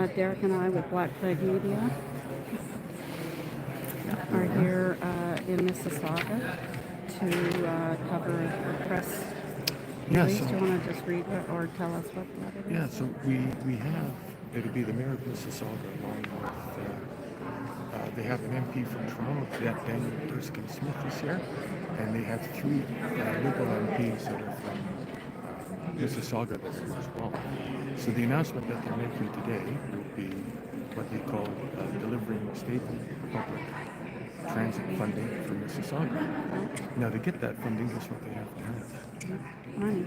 Derek and I with Black Flag Media are here in Mississauga to cover a press Yeah, release. so Do you want to just read it or tell us what it is? yeah, so we have it'll be the mayor of Mississauga along with they have an MP from Toronto, that Daniel Erskine-Smith is here, and they have three Liberal MPs that are from Mississauga that are here as well. So the announcement that they're making today will be what they call delivering stable public transit funding for Mississauga. Now to get that funding, guess what they have to have? Money.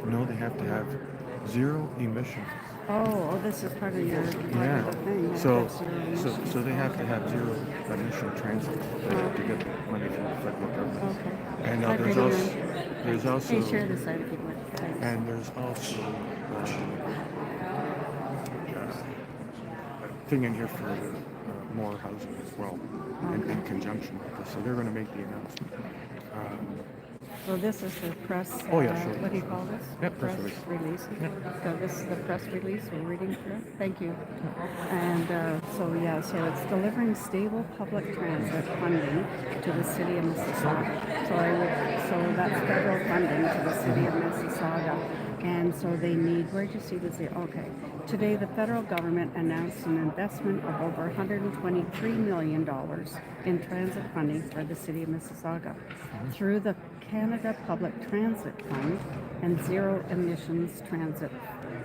No, they have to have zero emissions. Oh, this is part of your Yeah. thing. So they have to have zero emission transit to get money from the federal government. Okay. And I didn't there's also Hey, share this out, people. Thanks. and there's also a thing in here for more housing as well, in conjunction with this. So they're going to make the announcement. So this is the press, Oh, yeah, sure. what do you call this? Yeah, press release. Yeah. So this is the press release we're reading through. Thank you. And so it's delivering stable public transit funding to the city of Mississauga. So that's federal funding to the city of Mississauga. And so they need, where'd you see this? Okay. Today, the federal government announced an investment of over $123 million in transit funding for the city of Mississauga through the Canada Public Transit Fund and Zero Emissions Transit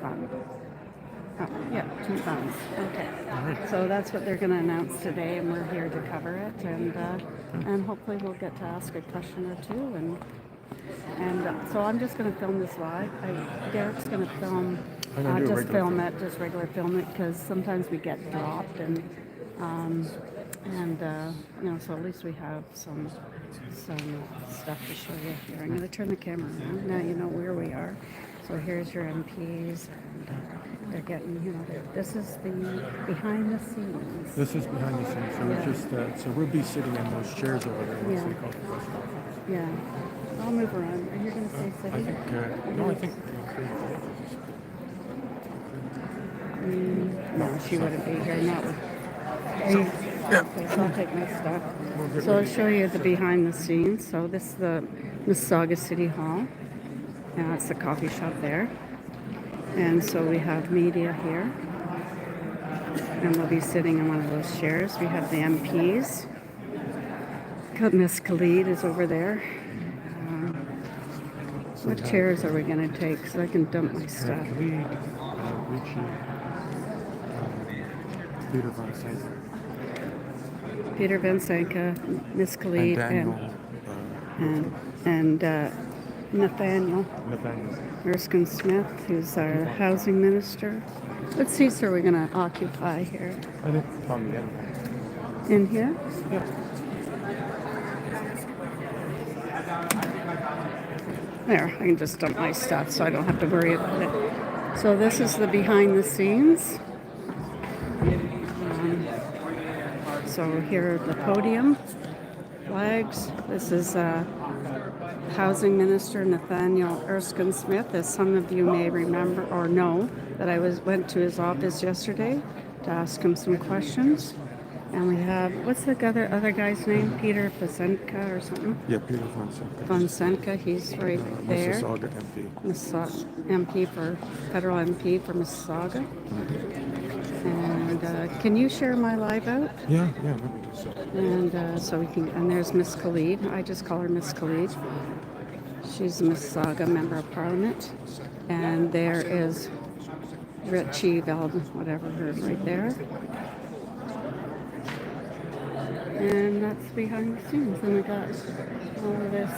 Fund. Oh, yeah, two funds. Okay. So that's what they're going to announce today, and we're here to cover it, and hopefully we'll get to ask a question or two. And so I'm just going to film this live. Derek's going to film. Just regular film it, because sometimes we get dropped, and so at least we have some stuff to show you here. I'm going to turn the camera around. Now you know where we are. So here's your MPs, and they're getting, this is the behind the scenes. This is behind the scenes. So Yeah. we're just so we'll be sitting in those chairs over there once we call the press conference. Yeah. I'll move around. Are you going to say I city? think no, I think. No, she wouldn't be here. Not with. Okay, so I'll take my stuff. So I'll show you the behind the scenes. So this is the Mississauga City Hall. It's the coffee shop there. And so we have media here. And we'll be sitting in one of those chairs. We have the MPs. Miss Khalid is over there. What chairs are we going to take so I can dump my stuff? Peter Van Sanka, Miss Khalid, and Nathaniel Erskine-Smith, who's our housing minister. What seats are we going to occupy here? I think on the end. In here? Yep. There, I can just dump my stuff so I don't have to worry about it. So this is the behind the scenes. So here at the podium, flags. This is Housing Minister Nathaniel Erskine-Smith. As some of you may remember or know, that I went to his office yesterday to ask him some questions. And we have, what's the other guy's name? Peter Fasenka or something? Yeah, Peter Fasenka. Fasenka, he's right there. Mississauga MP. Mississauga federal MP for Mississauga. And can you share my live out? Yeah, let me do so. And so we can, and there's Miss Khalid. I just call her Miss Khalid. She's a Mississauga Member of Parliament. And there is Richie Veldon, whatever her right there. And that's behind the scenes. And we got all of this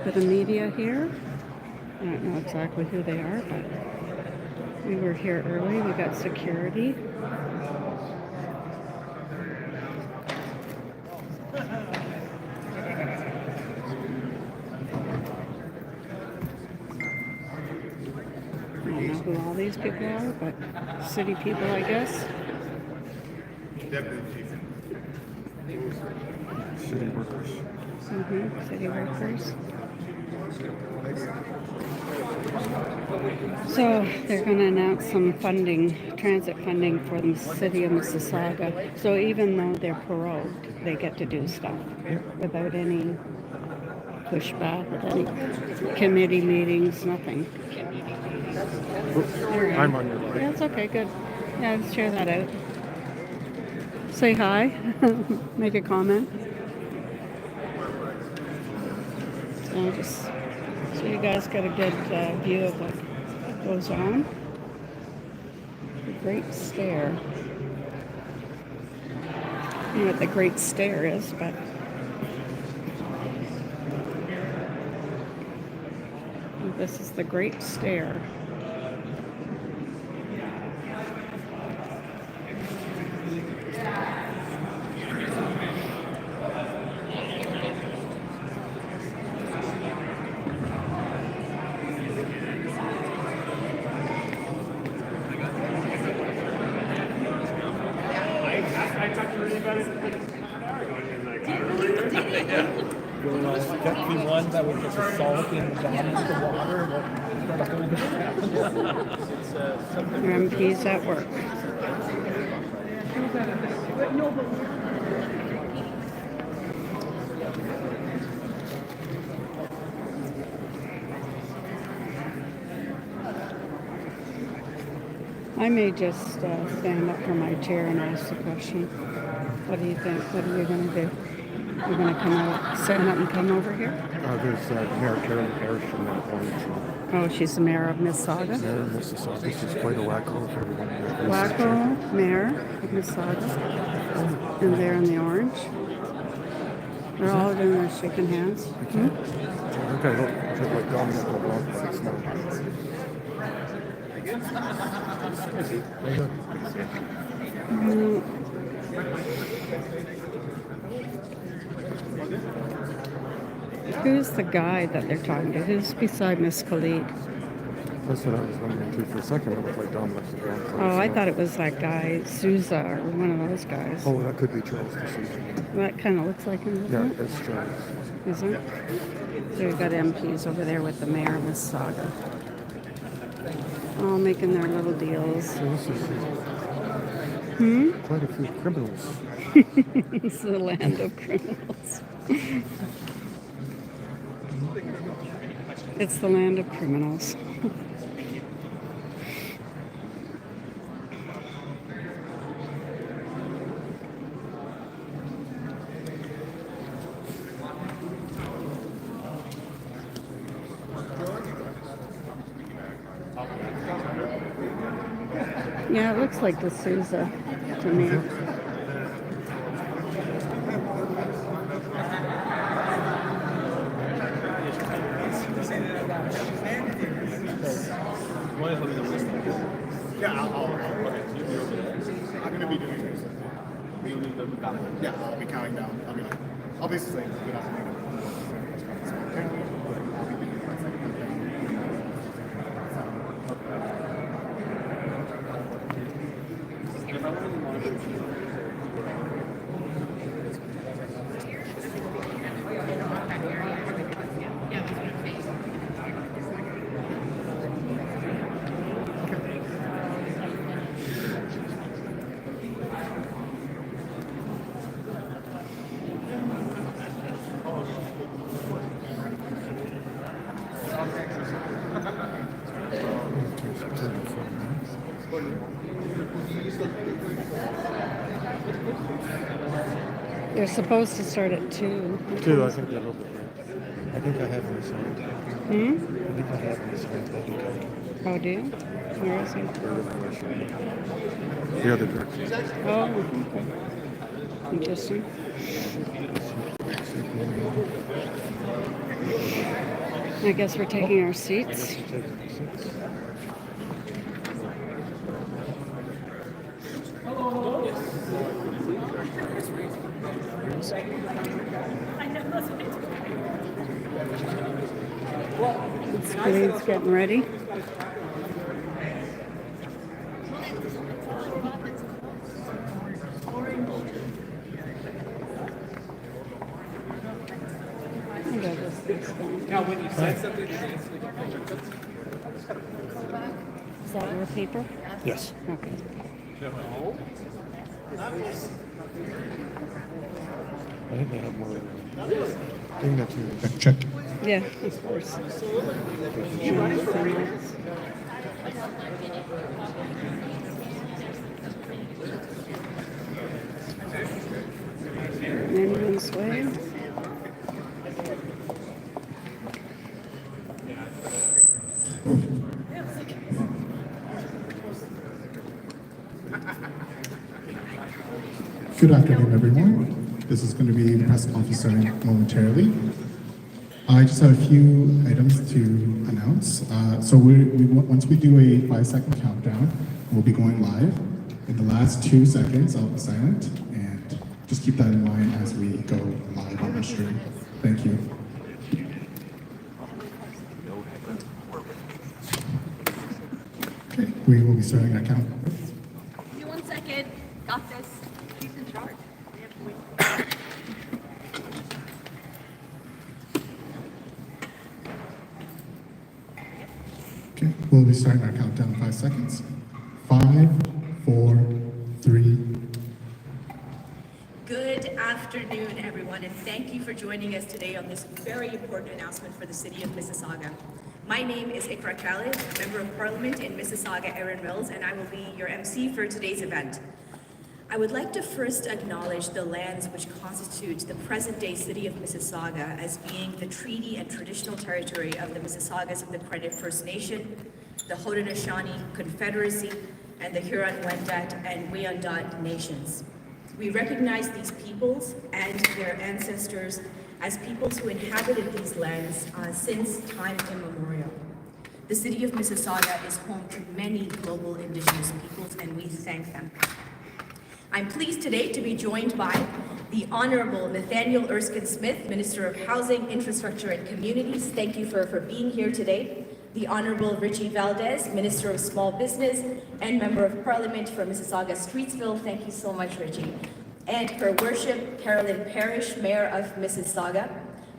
bit of media here. I don't know exactly who they are, but we were here early. We got security. I don't know who all these people are, but city people, I guess. City workers. City workers. So they're going to announce some funding, transit funding for the city of Mississauga. So even though they're prorogued, they get to do stuff without any pushback, with any committee meetings, nothing. I'm on your line. Yeah, it's okay, good. Yeah, let's share that out. Say hi, make a comment. So just so you guys get a good view of what goes on. The Great Stair. I don't know what the Great Stair is, but this is the Great Stair. Get the one that was just a salt in the bottom of the water. Your MP's at work. I may just stand up from my chair and ask the question. What do you think? What are you going to do? You're going to come out, stand up and come over here? There's Mayor Carolyn Parrish from that Orange. Oh, she's the mayor of Mississauga? Mayor of Mississauga. This is quite a wacko for everyone here. Wacko, mayor of Mississauga. And they're in the orange. They're all doing their shaking hands. Okay, look, it's like Dominic LeBlanc, but it's not. Who's the guy that they're talking to? Who's beside Miss Khalid? That's what I was wondering too for a second. It looked like Dominic LeBlanc. Oh, I thought it was that guy, Souza, or one of those guys. Oh, that could be Charles D'Souza. That kind of looks like him, Yeah, doesn't it? it's Charles. Is it? So we've got MPs over there with the mayor of Mississauga. All making their little deals. So this is quite a few criminals. It's the land of criminals. It's the land of criminals. Yeah, it looks like D'Souza to me. I'm going to be doing this. Yeah, I'll be counting down. I'll be saying good afternoon. They're supposed to start at 2. Two, I think they're a little bit late. I think I have them assigned. I think I have them assigned. They'll be coming. Oh, do you? Where is he? The other direction. Oh, okay. Interesting. I guess we're taking our seats. Khalid's getting ready. Now, when you said something, that your paper? Yes. Okay. I think they have more. I think that's yours. Check. Yeah, of course. Anyone's way. Good afternoon, everyone. This is going to be the press conference starting momentarily. I just have a few items to announce. Once we do a 5-second countdown, we'll be going live. In the last 2 seconds, I'll be silent, and just keep that in mind as we go live on the stream. Thank you. Okay, we will be starting our count. Give me 1 second. Got this. He's in charge. Okay, we'll be starting our countdown in 5 seconds. 5, 4, 3. Good afternoon, everyone, and thank you for joining us today on this very important announcement for the City of Mississauga. My name is Ikra Khalid, Member of Parliament in Mississauga, Erin Mills, and I will be your MC for today's event. I would like to first acknowledge the lands which constitute the present-day City of Mississauga as being the treaty and traditional territory of the Mississaugas of the Credit First Nation, the Haudenosaunee Confederacy, and the Huron-Wendat and Wyandot nations. We recognize these peoples and their ancestors as peoples who inhabited these lands since time immemorial. The City of Mississauga is home to many global Indigenous peoples, and we thank them. I'm pleased today to be joined by the Honorable Nathaniel Erskine-Smith, Minister of Housing, Infrastructure and Communities. Thank you for being here today. The Honorable Richie Valdez, Minister of Small Business and Member of Parliament for Mississauga-Streetsville. Thank you so much, Richie. And Her Worship Carolyn Parrish, Mayor of Mississauga.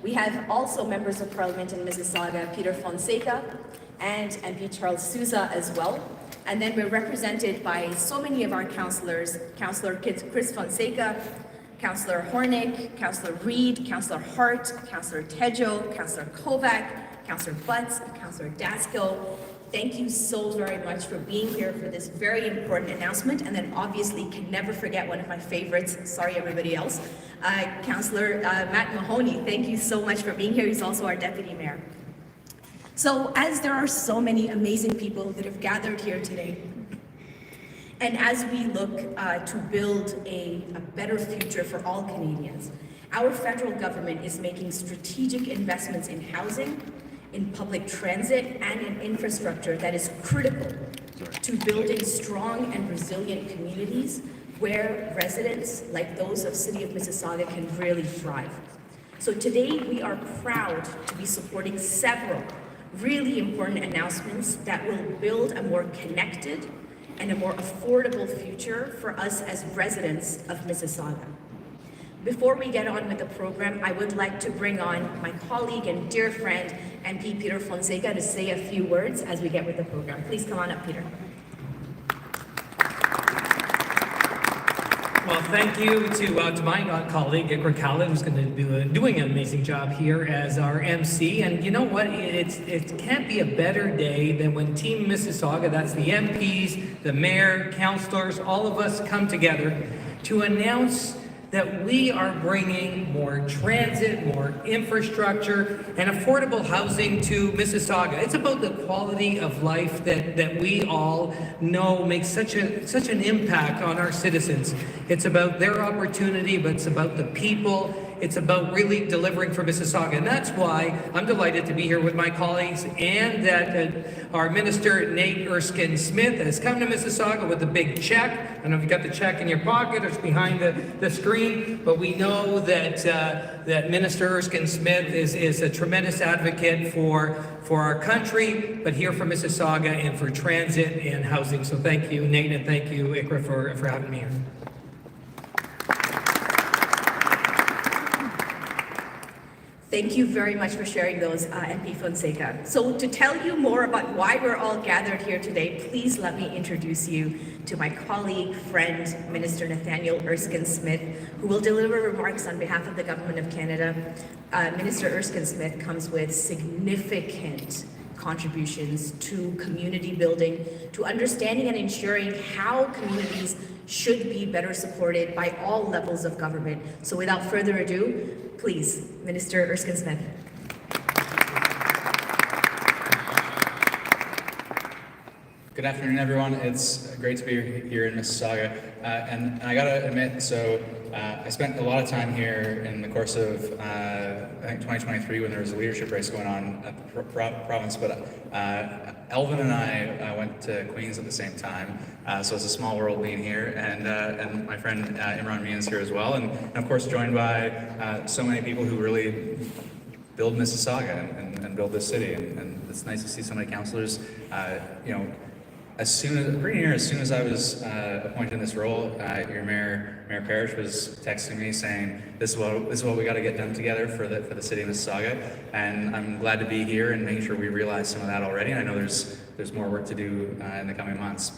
We have also members of Parliament in Mississauga, Peter Fonseca and MP Charles Souza as well. And then we're represented by so many of our councillors, Councillor Chris Fonseca, Councillor Hornick, Councillor Reid, Councillor Hart, Councillor Tejo, Councillor Kovac, Councillor Butts, Councillor Dasko. Thank you so very much for being here for this very important announcement. And then obviously can never forget one of my favorites, sorry everybody else, Councillor Matt Mahoney. Thank you so much for being here. He's also our Deputy Mayor. So as there are so many amazing people that have gathered here today, and as we look to build a better future for all Canadians, our federal government is making strategic investments in housing, in public transit, and in infrastructure that is critical to building strong and resilient communities where residents, like those of City of Mississauga, can really thrive. So today we are proud to be supporting several really important announcements that will build a more connected and a more affordable future for us as residents of Mississauga. Before we get on with the program, I would like to bring on my colleague and dear friend, MP Peter Fonseca, to say a few words as we get with the program. Please come on up, Peter. Well, thank you to my colleague, Ikra Khalid, who's going to be doing an amazing job here as our MC. And you know what? It can't be a better day than when Team Mississauga, that's the MPs, the mayor, councillors, all of us come together to announce that we are bringing more transit, more infrastructure, and affordable housing to Mississauga. It's about the quality of life that we all know makes such an impact on our citizens. It's about their opportunity, but it's about the people. It's about really delivering for Mississauga. And that's why I'm delighted to be here with my colleagues and that our Minister, Nate Erskine-Smith, has come to Mississauga with a big check. I don't know if you got the check in your pocket or it's behind the screen, but we know that that Minister Erskine-Smith is a tremendous advocate for our country, but here for Mississauga and for transit and housing. So thank you, Nate, and thank you, Ikra, for having me here. Thank you very much for sharing those, MP Fonseca. So to tell you more about why we're all gathered here today, please let me introduce you to my colleague, friend, Minister Nathaniel Erskine-Smith, who will deliver remarks on behalf of the Government of Canada. Minister Erskine-Smith comes with significant contributions to community building, to understanding and ensuring how communities should be better supported by all levels of government. So without further ado, please, Minister Erskine-Smith. Good afternoon, everyone. It's great to be here in Mississauga. And I gotta admit, I spent a lot of time here in the course of, I think 2023 when there was a leadership race going on at the province, but Elvin and I went to Queens at the same time, so it's a small world being here, and my friend Imran Mian's here as well, and of course joined by so many people who really build Mississauga and build this city, and it's nice to see so many councillors, pretty near as soon as I was appointed in this role, your Mayor Parrish was texting me saying, "This is what we got to get done together for the city of Mississauga," and I'm glad to be here and making sure we realize some of that already. And I know there's more work to do in the coming months.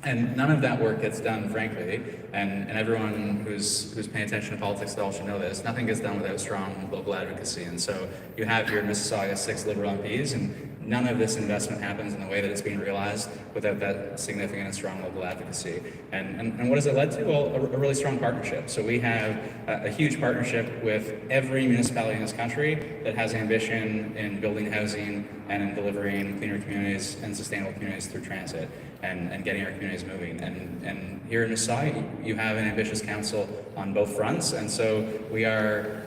And none of that work gets done, frankly, and everyone who's paying attention to politics at all should know this. Nothing gets done without strong local advocacy. And so you have here in Mississauga 6 Liberal MPs, and none of this investment happens in the way that it's being realized without that significant and strong local advocacy. And what has it led to? Well, a really strong partnership. So we have a huge partnership with every municipality in this country that has ambition in building housing and in delivering cleaner communities and sustainable communities through transit and getting our communities moving. And here in Mississauga, you have an ambitious council on both fronts. And so we are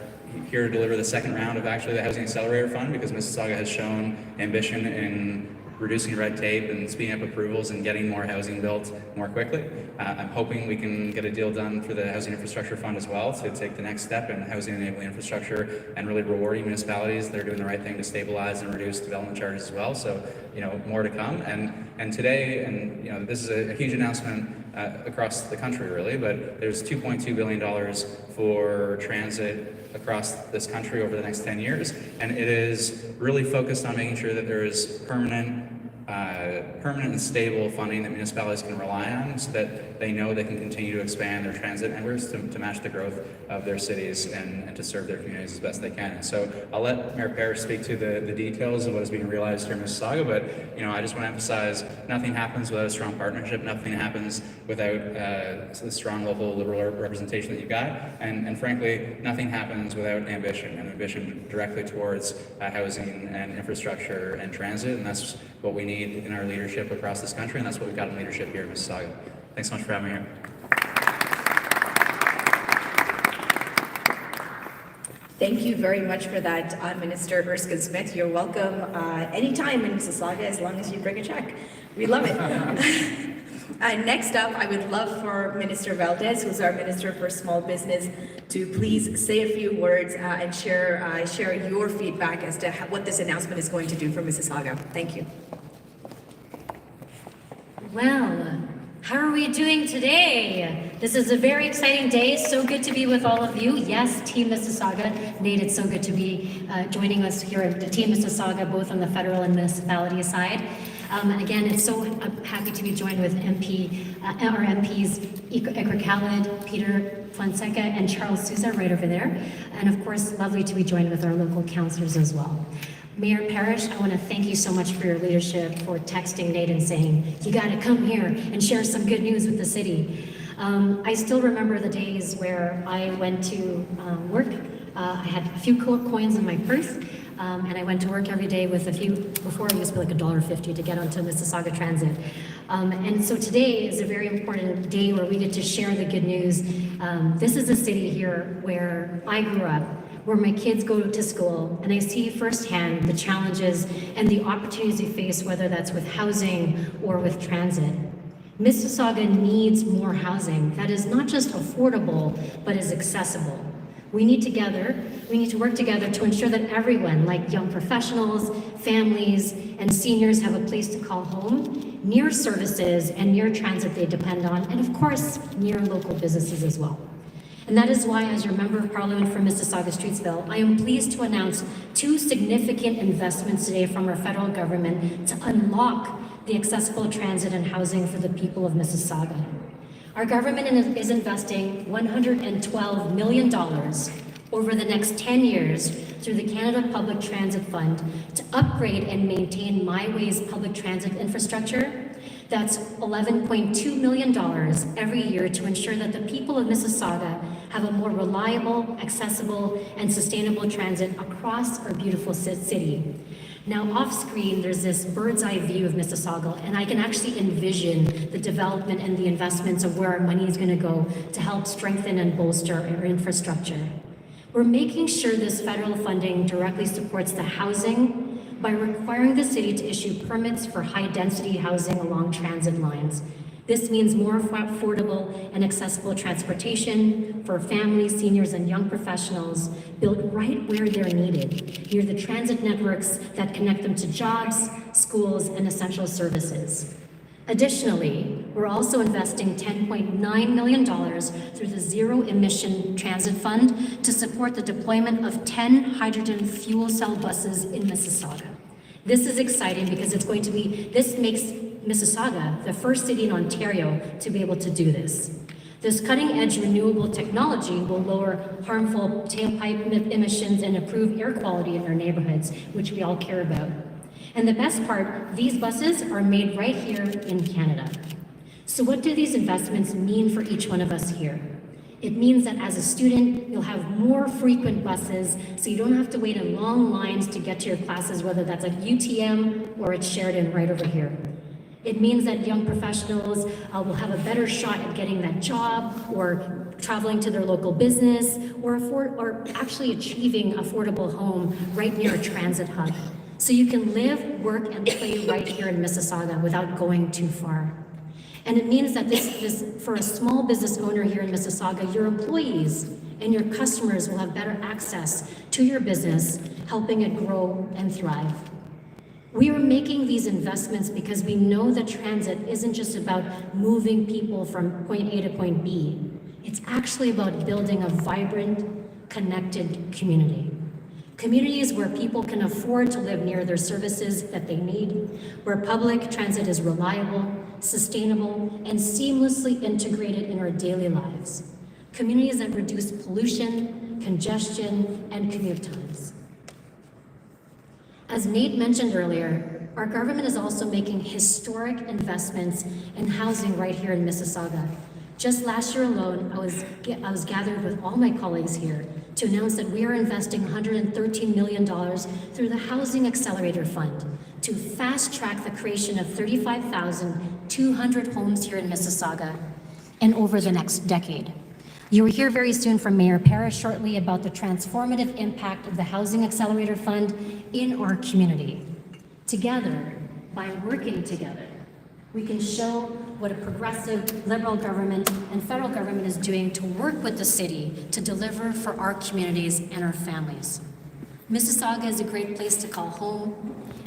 here to deliver the second round of actually the Housing Accelerator Fund, because Mississauga has shown ambition in reducing red tape and speeding up approvals and getting more housing built more quickly. I'm hoping we can get a deal done through the Housing Infrastructure Fund as well to take the next step in housing enabling infrastructure and really rewarding municipalities that are doing the right thing to stabilize and reduce development charges as well. So, more to come. And today, this is a huge announcement across the country really, but there's $2.2 billion for transit across this country over the next 10 years. And it is really focused on making sure that there is permanent and stable funding that municipalities can rely on so that they know they can continue to expand their transit networks to match the growth of their cities and to serve their communities as best they can. And so I'll let Mayor Parrish speak to the details of what is being realized here in Mississauga, but I just want to emphasize nothing happens without a strong partnership, nothing happens without the strong local Liberal representation that you've got, and frankly, nothing happens without ambition directly towards housing and infrastructure and transit, and that's what we need in our leadership across this country, and that's what we've got in leadership here in Mississauga. Thanks so much for having me here. Thank you very much for that, Minister Erskine-Smith. You're welcome anytime in Mississauga, as long as you bring a check. We love it. Next up, I would love for Minister Valdez, who's our Minister for Small Business, to please say a few words and share your feedback as to what this announcement is going to do for Mississauga. Thank you. Well, how are we doing today? This is a very exciting day. So good to be with all of you. Yes, Team Mississauga. Nate, it's so good to be joining us here at Team Mississauga, both on the federal and municipality side. And again, it's so happy to be joined with our MPs, Ikra Khalid, Peter Fonseca, and Charles Souza right over there. And of course, lovely to be joined with our local councillors as well. Mayor Parrish, I want to thank you so much for your leadership, for texting Nate and saying, you got to come here and share some good news with the city. I still remember the days where I went to work. I had a few coins in my purse, and I went to work every day with a few, before it used to be like $1.50 to get onto Mississauga Transit. And so today is a very important day where we get to share the good news. This is a city here where I grew up, where my kids go to school, and I see firsthand the challenges and the opportunities we face, whether that's with housing or with transit. Mississauga needs more housing that is not just affordable, but is accessible. We need to work together to ensure that everyone, like young professionals, families, and seniors, have a place to call home, near services and near transit they depend on, and of course, near local businesses as well. And that is why, as your Member of Parliament for Mississauga-Streetsville, I am pleased to announce two significant investments today from our federal government to unlock the accessible transit and housing for the people of Mississauga. Our government is investing $112 million over the next 10 years through the Canada Public Transit Fund to upgrade and maintain MyWay's public transit infrastructure. That's $11.2 million every year to ensure that the people of Mississauga have a more reliable, accessible, and sustainable transit across our beautiful city. Now, off screen, there's this bird's eye view of Mississauga, and I can actually envision the development and the investments of where our money is going to go to help strengthen and bolster our infrastructure. We're making sure this federal funding directly supports the housing by requiring the city to issue permits for high-density housing along transit lines. This means more affordable and accessible transportation for families, seniors, and young professionals built right where they're needed, near the transit networks that connect them to jobs, schools, and essential services. Additionally, we're also investing $10.9 million through the Zero Emission Transit Fund to support the deployment of 10 hydrogen fuel cell buses in Mississauga. This is exciting because this makes Mississauga the first city in Ontario to be able to do this. This cutting-edge renewable technology will lower harmful tailpipe emissions and improve air quality in our neighborhoods, which we all care about. And the best part, these buses are made right here in Canada. So what do these investments mean for each one of us here? It means that as a student, you'll have more frequent buses, so you don't have to wait in long lines to get to your classes, whether that's at UTM or at Sheridan right over here. It means that young professionals will have a better shot at getting that job or traveling to their local business or actually achieving affordable home right near a transit hub. So you can live, work, and play right here in Mississauga without going too far. And it means that this for a small business owner here in Mississauga, your employees and your customers will have better access to your business, helping it grow and thrive. We are making these investments because we know that transit isn't just about moving people from point A to point B. It's actually about building a vibrant, connected community. Communities where people can afford to live near their services that they need, where public transit is reliable, sustainable, and seamlessly integrated in our daily lives. Communities that reduce pollution, congestion, and commute times. As Nate mentioned earlier, our government is also making historic investments in housing right here in Mississauga. Just last year alone, I was gathered with all my colleagues here to announce that we are investing $113 million through the Housing Accelerator Fund to fast-track the creation of 35,200 homes here in Mississauga and over the next decade. You will hear very soon from Mayor Parrish shortly about the transformative impact of the Housing Accelerator Fund in our community. Together, by working together, we can show what a progressive Liberal government and federal government is doing to work with the city to deliver for our communities and our families. Mississauga is a great place to call home,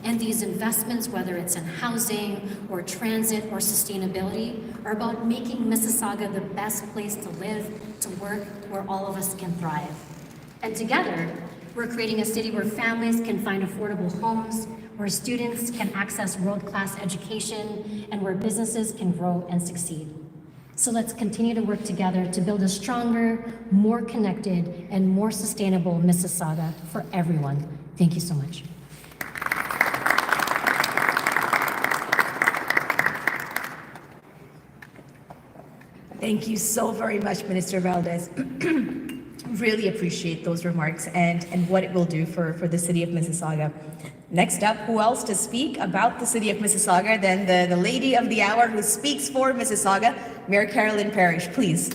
and these investments, whether it's in housing or transit or sustainability, are about making Mississauga the best place to live, to work, where all of us can thrive. And together, we're creating a city where families can find affordable homes, where students can access world-class education, and where businesses can grow and succeed. So let's continue to work together to build a stronger, more connected, and more sustainable Mississauga for everyone. Thank you so much. Thank you so very much, Minister Valdez. Really appreciate those remarks and what it will do for the city of Mississauga. Next up, who else to speak about the city of Mississauga than the lady of the hour who speaks for Mississauga, Mayor Carolyn Parrish, please.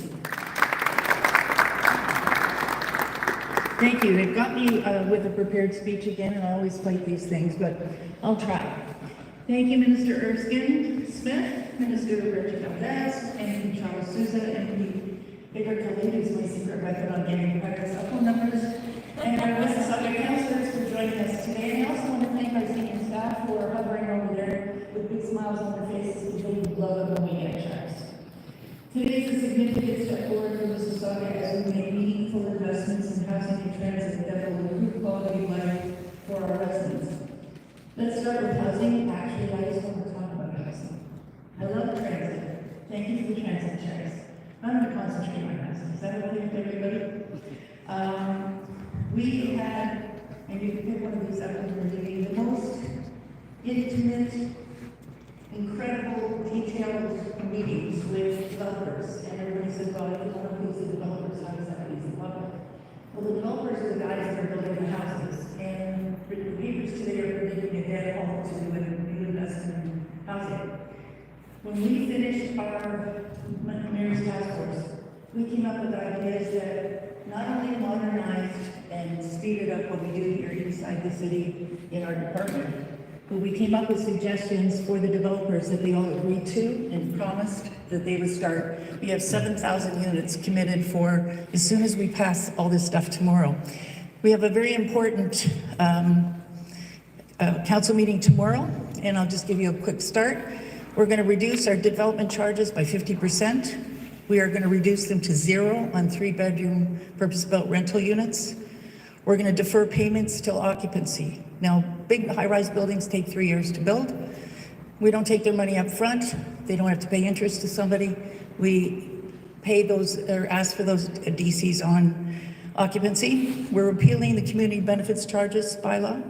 Thank you. They've got me with a prepared speech again, and I always fight these things, but I'll try. Thank you, Minister Erskine-Smith, Minister Reggie Valdez, MP Charles Souza, MP Victor Khalid, who's my secret weapon on getting better cell phone numbers, and our Mississauga councillors for joining us today. And I also want to thank our senior staff who are hovering over there with big smiles on their faces because we love it when we get a chance. Today is a significant step forward for Mississauga as we make meaningful investments in housing and transit that will improve quality of life for our residents. Let's start with housing. Actually, I just want to talk about housing. I love transit. Thank you for the transit checks. I'm going to concentrate on housing. Is that okay with everybody? We had, and you can pick one of these up when we're leaving, the most intimate, incredible, detailed meetings with developers. And everybody says, well, I don't want to please the developers. How does that please the public? Well, the developers are the guys that are building the houses. And the papers today are predicting a dead home to new investment in housing. When we finished our mayor's task force, we came up with ideas that not only modernized and speeded up what we do here inside the city in our department, but we came up with suggestions for the developers that they all agreed to and promised that they would start. We have 7,000 units committed for as soon as we pass all this stuff tomorrow. We have a very important council meeting tomorrow, and I'll just give you a quick start. We're going to reduce our development charges by 50%. We are going to reduce them to 0 on 3-bedroom purpose-built rental units. We're going to defer payments till occupancy. Now, big high-rise buildings take 3 years to build. We don't take their money up front. They don't have to pay interest to somebody. We pay those or ask for those DCs on occupancy. We're repealing the community benefits charges bylaw.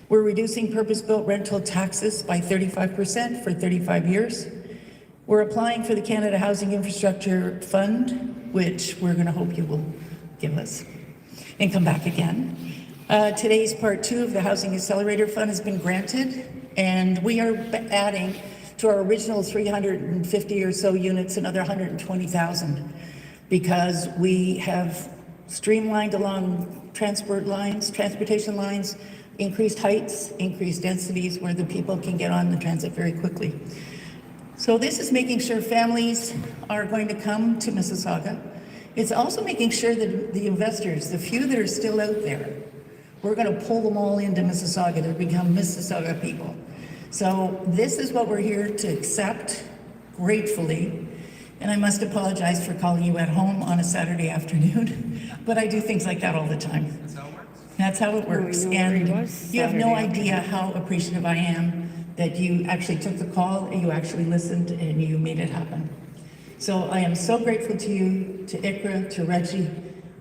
We're reducing purpose-built rental taxes by 35% for 35 years. We're applying for the Canada Housing Infrastructure Fund, which we're going to hope you will give us and come back again. Today's part 2 of the Housing Accelerator Fund has been granted, and we are adding to our original 350 or so units another 120,000 because we have streamlined along transportation lines, increased heights, increased densities where the people can get on the transit very quickly. So this is making sure families are going to come to Mississauga. It's also making sure that the investors, the few that are still out there, we're going to pull them all into Mississauga to become Mississauga people. So this is what we're here to accept gratefully. And I must apologize for calling you at home on a Saturday afternoon, but I do things like that all the time. That's how it works. And you have no idea how appreciative I am that you actually took the call, and you actually listened, and you made it happen. So I am so grateful to you, to Ikra, to Reggie,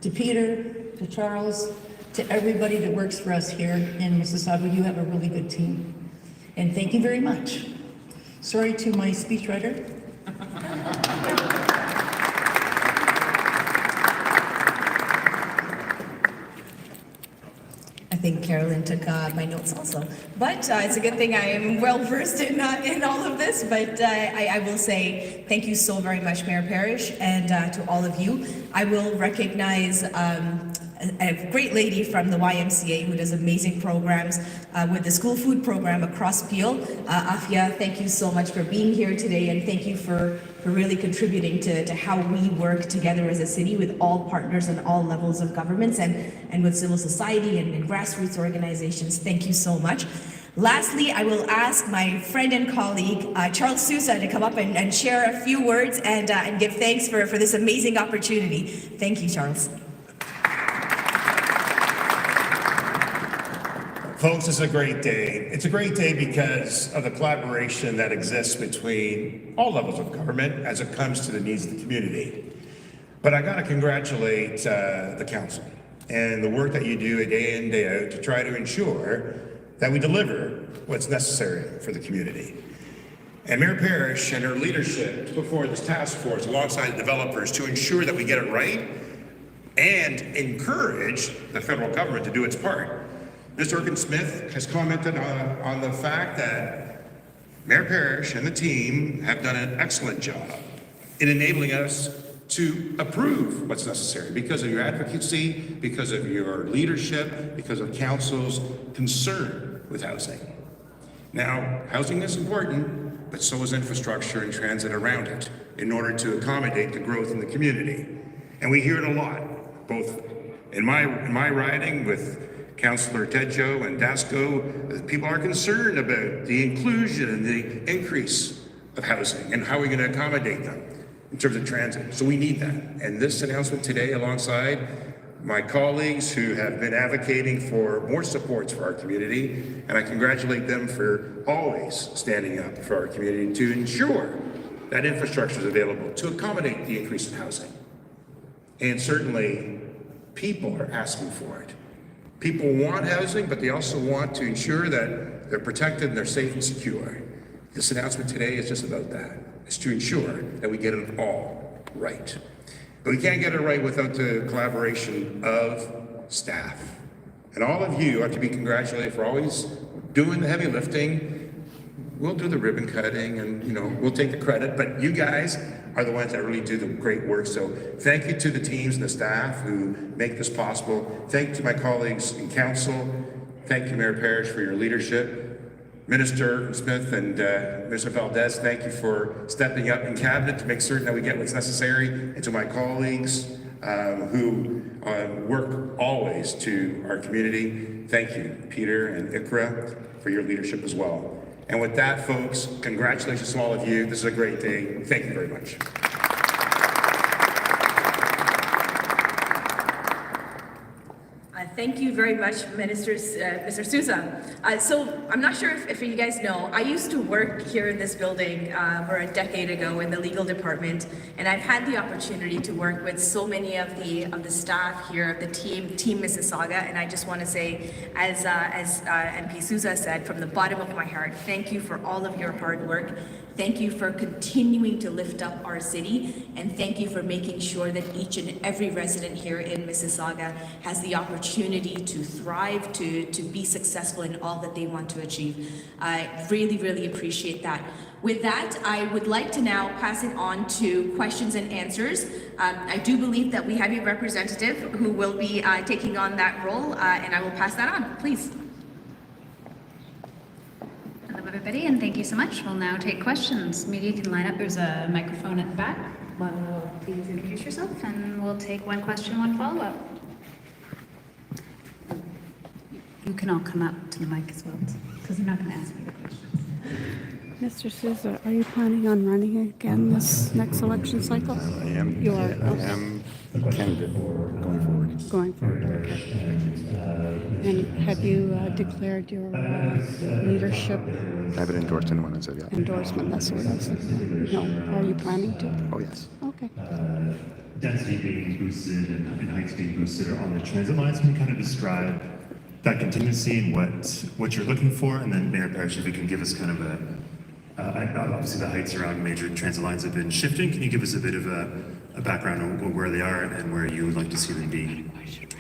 to Peter, to Charles, to everybody that works for us here in Mississauga. You have a really good team. And thank you very much. Sorry to my speechwriter. I think Carolyn took my notes also. But it's a good thing I am well versed in all of this. But I will say thank you so very much, Mayor Parrish, and to all of you. I will recognize a great lady from the YMCA who does amazing programs with the school food program across Peel. Afia, thank you so much for being here today, and thank you for really contributing to how we work together as a city with all partners on all levels of governments and with civil society and grassroots organizations. Thank you so much. Lastly, I will ask my friend and colleague, Charles Sousa, to come up and share a few words and give thanks for this amazing opportunity. Thank you, Charles. Folks, it's a great day. It's a great day because of the collaboration that exists between all levels of government as it comes to the needs of the community. But I gotta congratulate the council and the work that you do day in, day out to try to ensure that we deliver what's necessary for the community. And Mayor Parrish and her leadership to put forward this task force alongside the developers to ensure that we get it right and encourage the federal government to do its part. Mr. Erskine-Smith has commented on the fact that Mayor Parrish and the team have done an excellent job in enabling us to approve what's necessary because of your advocacy, because of your leadership, because of council's concern with housing. Now, housing is important, but so is infrastructure and transit around it in order to accommodate the growth in the community. And we hear it a lot, both in my riding with Councillor Tedjo and Dasco. People are concerned about the inclusion and the increase of housing and how we're going to accommodate them. in terms of transit. So we need that. And this announcement today, alongside my colleagues who have been advocating for more supports for our community, and I congratulate them for always standing up for our community to ensure that infrastructure is available to accommodate the increase in housing. And certainly, people are asking for it. People want housing, but they also want to ensure that they're protected and they're safe and secure. This announcement today is just about that. It's to ensure that we get it all right. But we can't get it right without the collaboration of staff. And all of you are to be congratulated for always doing the heavy lifting. We'll do the ribbon cutting and, we'll take the credit, but you guys are the ones that really do the great work. So thank you to the teams and the staff who make this possible. Thank you to my colleagues in council. Thank you, Mayor Parrish, for your leadership. Minister Smith and Mr. Valdez, thank you for stepping up in cabinet to make certain that we get what's necessary. And to my colleagues who work always to our community, thank you, Peter and Ikra, for your leadership as well. And with that, folks, congratulations to all of you. This is a great day. Thank you very much. Thank you very much, Mr. Sousa. So I'm not sure if you guys know, I used to work here in this building for a decade ago in the legal department, and I've had the opportunity to work with so many of the staff here, of the Team Mississauga, and I just want to say, as MP Sousa said, from the bottom of my heart, thank you for all of your hard work. Thank you for continuing to lift up our city, and thank you for making sure that each and every resident here in Mississauga has the opportunity to thrive, to be successful in all that they want to achieve. I really, really appreciate that. With that, I would like to now pass it on to questions and answers. I do believe that we have a representative who will be taking on that role, and I will pass that on, please. Hello, everybody, and thank you so much. We'll now take questions. Media can line up. There's a microphone at the back. Please introduce yourself, and we'll take one question, one follow-up. You can all come up to the mic as well, because I'm not going to ask you the questions. Mr. Sousa, are you planning on running again this next election cycle? I am. You are. I am a candidate going forward. Going forward, okay. And have you declared your leadership I haven't endorsed anyone and said yeah. endorsement? That's what I said. No. Are you planning to? Oh, yes. Okay. Density being boosted and heights being boosted are on the transit lines. Can you kind of describe that contingency and what you're looking for? And then Mayor Parrish, if you can give us kind of obviously the heights around major transit lines have been shifting. Can you give us a bit of a background on where they are and where you would like to see them be?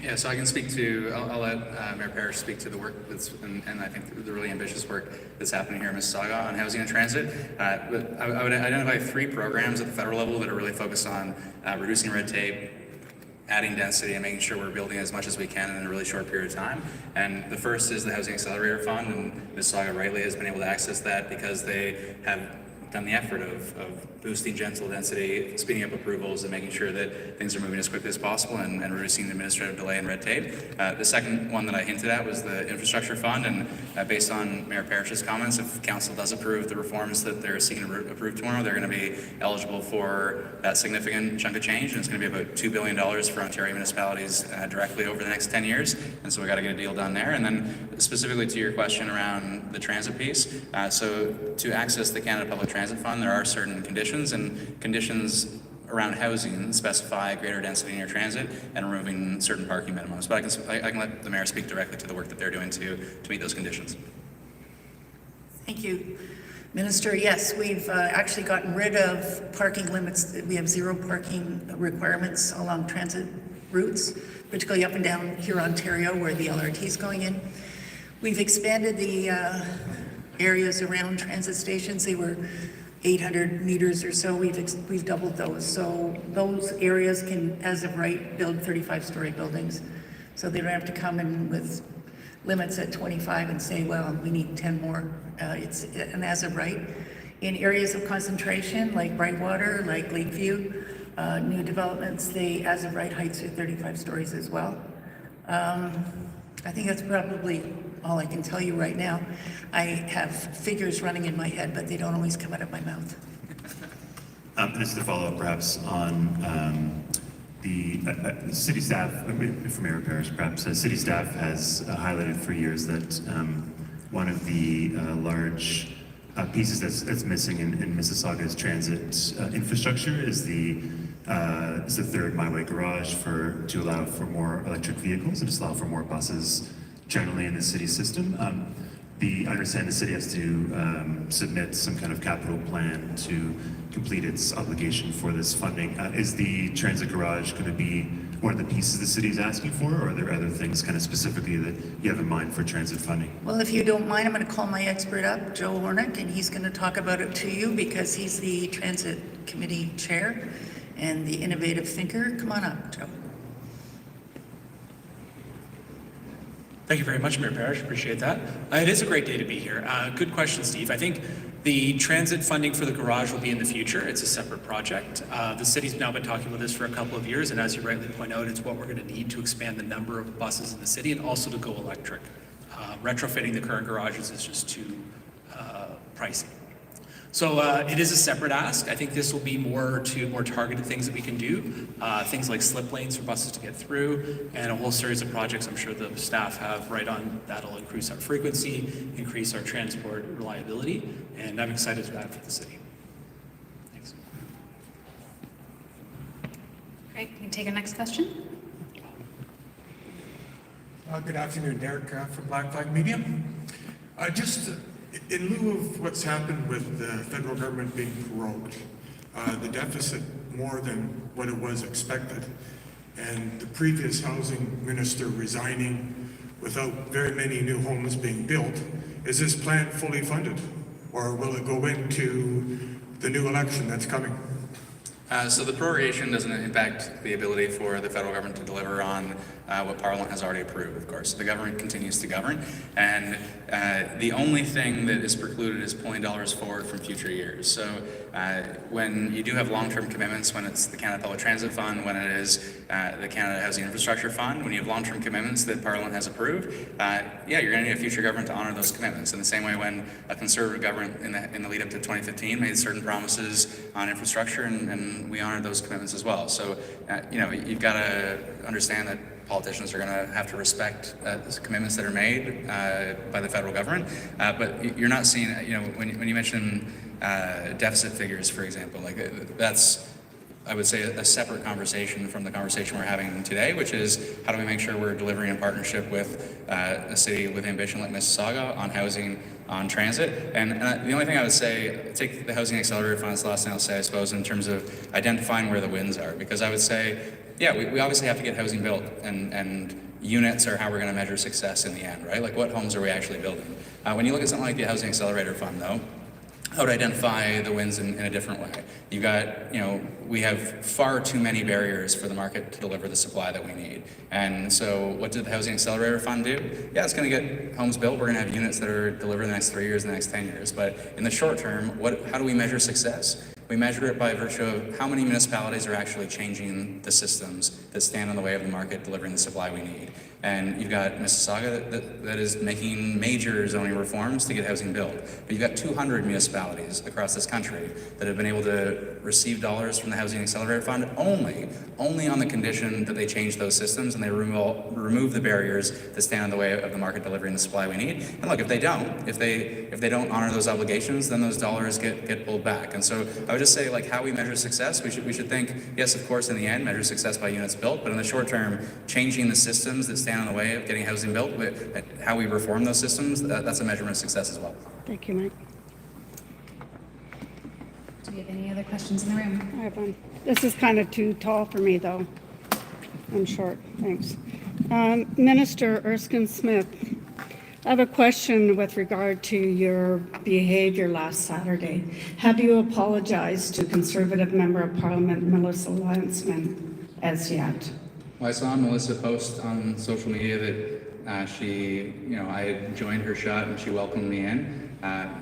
Yeah, so I can speak to, I'll let Mayor Parrish speak to the work and I think the really ambitious work that's happening here in Mississauga on housing and transit. But I would identify 3 programs at the federal level that are really focused on reducing red tape, adding density, and making sure we're building as much as we can in a really short period of time. And the first is the Housing Accelerator Fund, and Mississauga rightly has been able to access that because they have done the effort of boosting gentle density, speeding up approvals, and making sure that things are moving as quickly as possible and reducing the administrative delay and red tape. The second one that I hinted at was the Infrastructure Fund, and based on Mayor Parrish's comments, if Council does approve the reforms that they're seeking to approve tomorrow, they're going to be eligible for that significant chunk of change, and it's going to be about $2 billion for Ontario municipalities directly over the next 10 years, and so we got to get a deal done there. And then specifically to your question around the transit piece, so to access the Canada Public Transit Fund, there are certain conditions, and conditions around housing specify greater density in your transit and removing certain parking minimums. But I can let the mayor speak directly to the work that they're doing to meet those conditions. Thank you, Minister. Yes, we've actually gotten rid of parking limits. We have 0 parking requirements along transit routes, particularly up and down here, Ontario, where the LRT is going in. We've expanded the areas around transit stations. They were 800 meters or so. We've doubled those. So those areas can, as of right, build 35-story buildings. So they don't have to come in with limits at 25 and say, well, we need 10 more. It's an as of right. In areas of concentration, like Brightwater, like Lakeview, new developments, they as of right heights are 35 stories as well. I think that's probably all I can tell you right now. I have figures running in my head, but they don't always come out of my mouth. And this is a follow-up perhaps on the city staff, from Mayor Parish perhaps, city staff has highlighted for years that one of the large pieces that's missing in Mississauga's transit infrastructure is the third MyWay garage to allow for more electric vehicles and just allow for more buses generally in the city system. I understand the city has to submit some kind of capital plan to complete its obligation for this funding. Is the transit garage going to be one of the pieces the city is asking for, or are there other things kind of specifically that you have in mind for transit funding? Well, if you don't mind, I'm going to call my expert up, Joe Hornick, and he's going to talk about it to you because he's the Transit Committee Chair and the innovative thinker. Come on up, Joe. Thank you very much, Mayor Parish. Appreciate that. It is a great day to be here. Good question, Steve. I think the transit funding for the garage will be in the future. It's a separate project. The city's now been talking about this for a couple of years, and as you rightly point out, it's what we're going to need to expand the number of buses in the city and also to go electric. Retrofitting the current garages is just too pricey. So it is a separate ask. I think this will be more targeted things that we can do, things like slip lanes for buses to get through, and a whole series of projects I'm sure the staff have right on that'll increase our frequency, increase our transport reliability, and I'm excited for that for the city. Thanks. Great, can you take our next question? Good afternoon, Derek from Black Flag Media. Just in lieu of what's happened with the federal government being prorogued, the deficit more than what it was expected, and the previous housing minister resigning without very many new homes being built, is this plan fully funded, or will it go into the new election that's coming? So the prorogation doesn't impact the ability for the federal government to deliver on what Parliament has already approved, of course. The government continues to govern, and the only thing that is precluded is pulling dollars forward from future years. So when you do have long-term commitments, when it's the Canada Public Transit Fund, when it is the Canada Housing Infrastructure Fund, when you have long-term commitments that Parliament has approved, yeah, you're going to need a future government to honor those commitments. In the same way when a Conservative government in the lead up to 2015 made certain promises on infrastructure, and we honored those commitments as well. So, you've got to understand that politicians are going to have to respect commitments that are made by the federal government. But you're not seeing, when you mention deficit figures, for example, like that's, I would say, a separate conversation from the conversation we're having today, which is how do we make sure we're delivering in partnership with a city with ambition like Mississauga on housing, on transit. And the only thing I would say, take the Housing Accelerator Fund, it's the last thing I'll say, I suppose, in terms of identifying where the wins are. Because I would say, yeah, we obviously have to get housing built, and units are how we're going to measure success in the end, right? Like, what homes are we actually building? When you look at something like the Housing Accelerator Fund, though, I would identify the wins in a different way. You've got, we have far too many barriers for the market to deliver the supply that we need. And so what did the Housing Accelerator Fund do? Yeah, it's going to get homes built. We're going to have units that are delivered in the next 3 years, the next 10 years. But in the short term, how do we measure success? We measure it by virtue of how many municipalities are actually changing the systems that stand in the way of the market delivering the supply we need. And you've got Mississauga that is making major zoning reforms to get housing built. But you've got 200 municipalities across this country that have been able to receive dollars from the Housing Accelerator Fund only on the condition that they change those systems and they remove the barriers that stand in the way of the market delivering the supply we need. And look, if they don't honor those obligations, then those dollars get pulled back. And so I would just say, like, how we measure success, we should think, yes, of course, in the end, measure success by units built, but in the short term, changing the systems that stand in the way of getting housing built, how we reform those systems, that's a measurement of success as well. Thank you, Mike. Do we have any other questions in the room? I have one. This is kind of too tall for me, though. I'm short. Thanks. Minister Erskine-Smith, I have a question with regard to your behavior last Saturday. Have you apologized to Conservative Member of Parliament Melissa Landsman as yet? Well, I saw Melissa post on social media that she, I had joined her shot and she welcomed me in.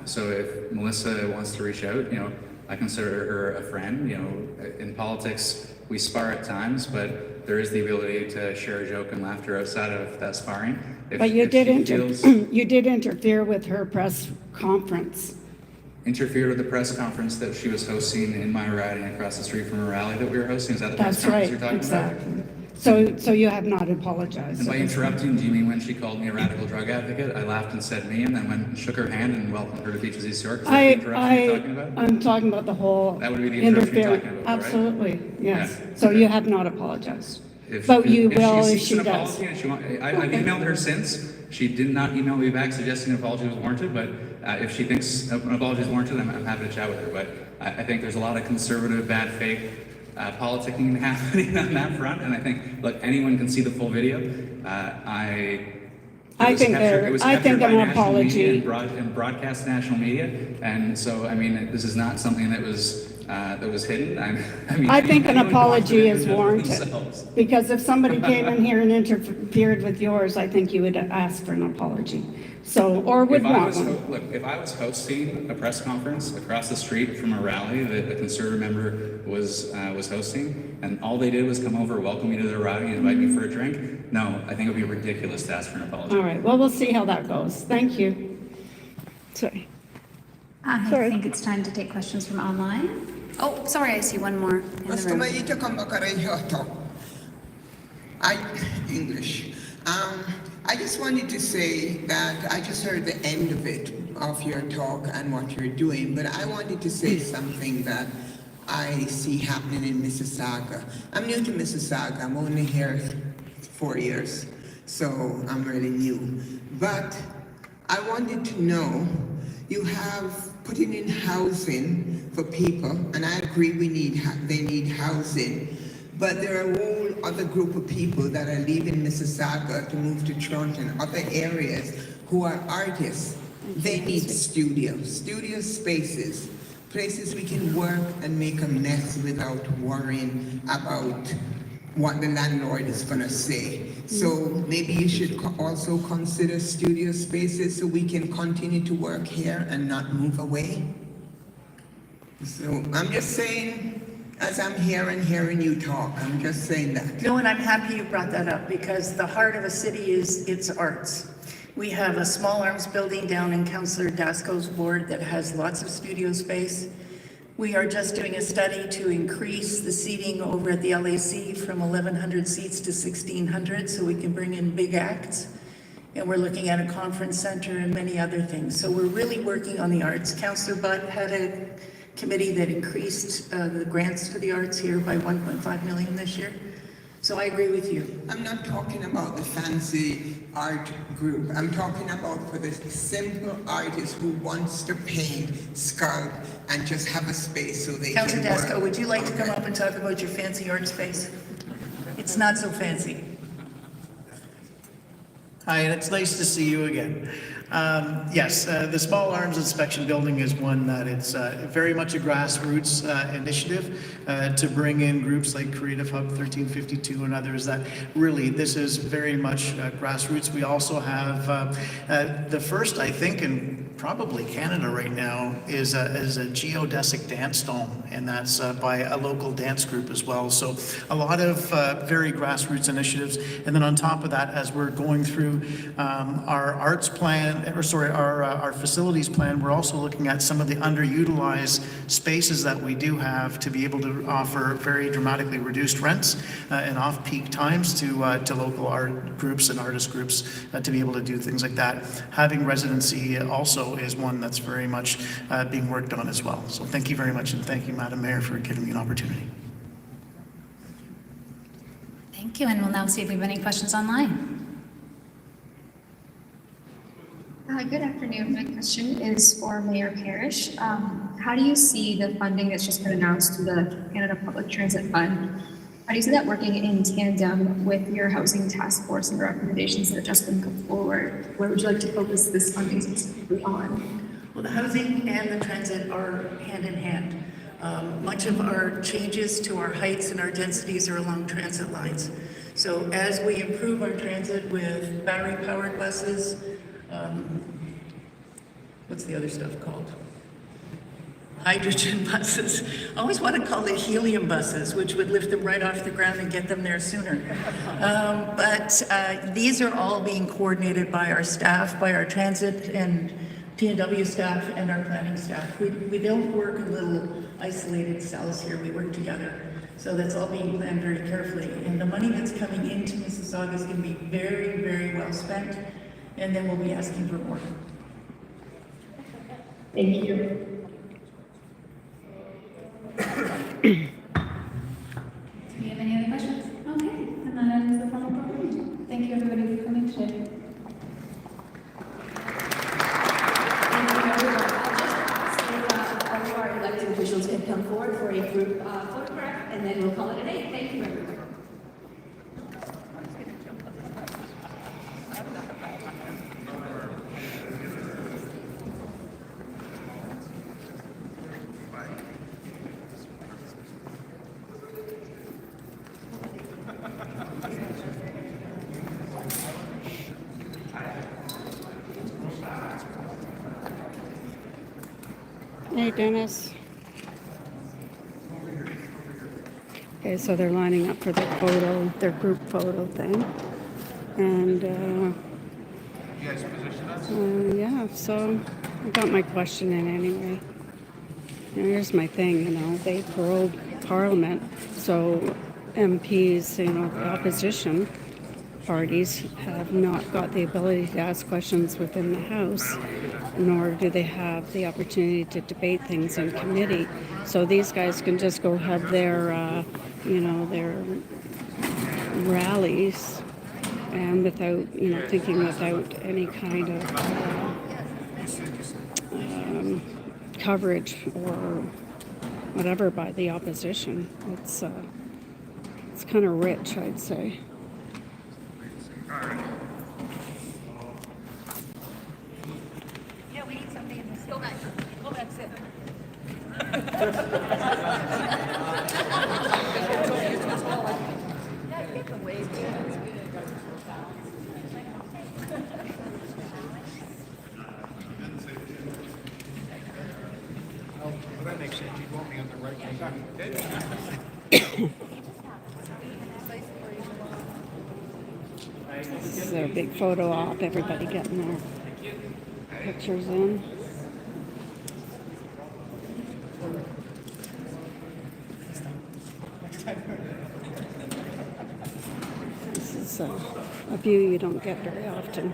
So if Melissa wants to reach out, I consider her a friend. In politics, we spar at times, but there is the ability to share a joke and laughter outside of that sparring. But you did interfere with her press conference. interfered with the press conference that she was hosting in my riding across the street from a rally that we were hosting. Is that the press That's conference right, you're talking exactly. about? So you have not apologized. And by interrupting, do you mean when she called me a radical drug advocate? I laughed and said me, and then went and shook her hand and welcomed her to Beaches East York. Is that the interruption you're talking about? I'm talking about the whole That would be the interruption you're interference. talking about, right? Absolutely, yes. Yeah. So you have not apologized. If, But you if will she if seeks she an does. apology and I've emailed her since. She did not email me back suggesting an apology was warranted, but if she thinks an apology is warranted, I'm happy to chat with her. But I think there's a lot of conservative, bad faith politicking happening on that front, and I think, look, anyone can see the full video. I think an apology and broadcast national media, and so I mean, this is not something that was hidden. I think an apology is warranted. warranted. Because if somebody came in here and interfered with yours, I think you would ask for an apology. So, or would want one. Look, if I was hosting a press conference across the street from a rally that a conservative member was hosting, and all they did was come over, welcome me to their rally, and invite me for a drink, no, I think it would be ridiculous to ask for an apology. All right, well, we'll see how that goes. Thank you. Sorry. I Sorry. think it's time to take questions from online. Oh, sorry, I see one more in the room. English. I just wanted to say that I just heard the end of it, of your talk and what you're doing, but I wanted to say something that I see happening in Mississauga. I'm new to Mississauga. I'm only here 4 years, so I'm really new. But I wanted to know, you have putting in housing for people, and I agree they need housing. But there are a whole other group of people that are leaving Mississauga to move to Toronto and other areas who are artists. They need studio spaces, places we can work and make a mess without worrying about what the landlord is going to say. So maybe you should also consider studio spaces so we can continue to work here and not move away. So I'm just saying, as I'm here and hearing you talk, I'm just saying that. No, and I'm happy you brought that up because the heart of a city is its arts. We have a small arms building down in Councillor Dasco's ward that has lots of studio space. We are just doing a study to increase the seating over at the LAC from 1,100 seats to 1,600 so we can bring in big acts. And we're looking at a conference center and many other things. So we're really working on the arts. Councillor Butt had a committee that increased the grants for the arts here by 1.5 million this year. So I agree with you. I'm not talking about the fancy art group. I'm talking about for the simple artist who wants to paint, sculpt, and just have a space so they Councillor can Dasco, work. would you like to come up and talk about your fancy art space? It's not so fancy. Hi, and it's nice to see you again. Yes, the Small Arms Inspection Building is one that it's very much a grassroots initiative to bring in groups like Creative Hub 1352 and others that really, this is very much grassroots. We also have the first, I think, in probably Canada right now is a geodesic dance dome, and that's by a local dance group as well. So a lot of very grassroots initiatives. And then on top of that, as we're going through our arts plan, our facilities plan, we're also looking at some of the underutilized spaces that we do have to be able to offer very dramatically reduced rents and off-peak times to local art groups and artist groups to be able to do things like that. Having residency also is one that's very much being worked on as well. So thank you very much, and thank you, Madam Mayor, for giving me an opportunity. Thank you, and we'll now see if we have any questions online. Good afternoon. My question is for Mayor Parrish. How do you see the funding that's just been announced to the Canada Public Transit Fund? How do you see that working in tandem with your housing task force and the recommendations that have just been put forward? Where would you like to focus this funding specifically on? Well, the housing and the transit are hand in hand. Much of our changes to our heights and our densities are along transit lines. So as we improve our transit with battery-powered buses, what's the other stuff called? Hydrogen buses. I always want to call it helium buses, which would lift them right off the ground and get them there sooner. But these are all being coordinated by our staff, by our transit and T&W staff and our planning staff. We don't work in little isolated cells here, we work together. So that's all being planned very carefully. And the money that's coming into Mississauga is going to be very, very well spent. And then we'll be asking for more. Thank you. Do you have any other questions? Okay, and that ends the formal program. Thank you everybody for coming today. All of our elected officials can come forward for a group photograph, and then we'll call it a day. Thank you, everyone. Hey, Dennis. Okay, so they're lining up for their group photo thing. And, yeah, so I got my question in anyway. Now, here's my thing, they paroled Parliament, so MPs, the opposition parties have not got the ability to ask questions within the House, nor do they have the opportunity to debate things in committee. So these guys can just go have their, their rallies and without, thinking without any kind of coverage or whatever by the opposition. It's kind of rich, I'd say. Yeah, we need something in this. Go back, sit. That makes sense. You want me on the right side. This is a big photo op, everybody getting their pictures in. This is a view you don't get very often.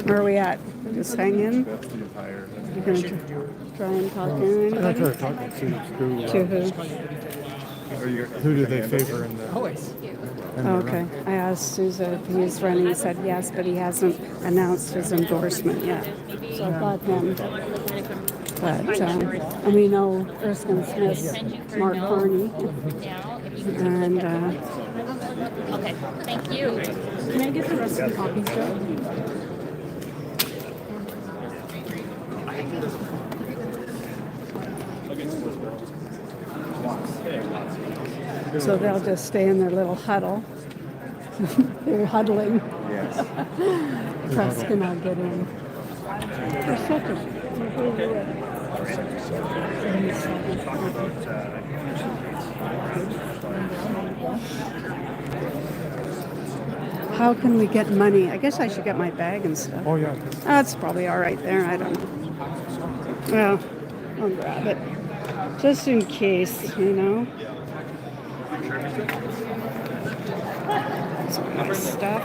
Where are we at? Just hang in? You're going to try and talk in anybody? I'm not trying to talk to who do they favor in the... Okay. I asked Souza if he was running. He said yes, but he hasn't announced his endorsement yet. So I got him. But, and we know Erskine-Smith, Mark Carney. And, Okay, thank you. can I get the rest of the copies, Joe? So they'll just stay in their little huddle. They're huddling. Yes. Press cannot get in. For second. How can we get money? I guess I should get my bag and stuff. Oh, yeah. That's probably all right there. I don't know. Well, I'll grab it. Just in case, Some nice stuff.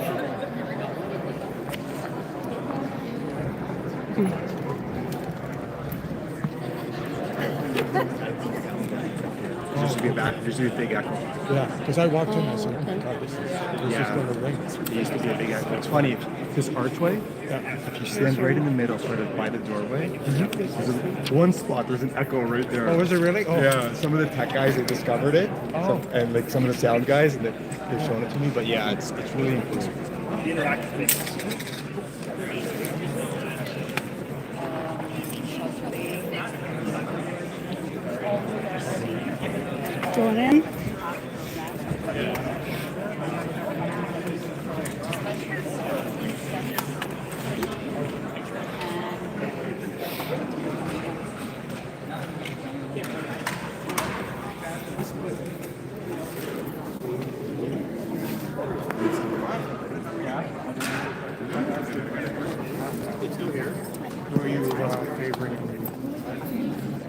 Just to be back, there's a big echo. Yeah, because I walked in, I said, oh my God, this is Yeah, going to ring. it used to be a big echo. It's funny, this archway, if you stand right in the middle, sort of by the doorway, there's one spot, there's an echo right there. Oh, is it really? Oh. Yeah, some of the tech guys, they discovered it, Oh. and like some of the sound guys, and they've shown it to me, but yeah, it's really impressive. Going in. Who are you favoring?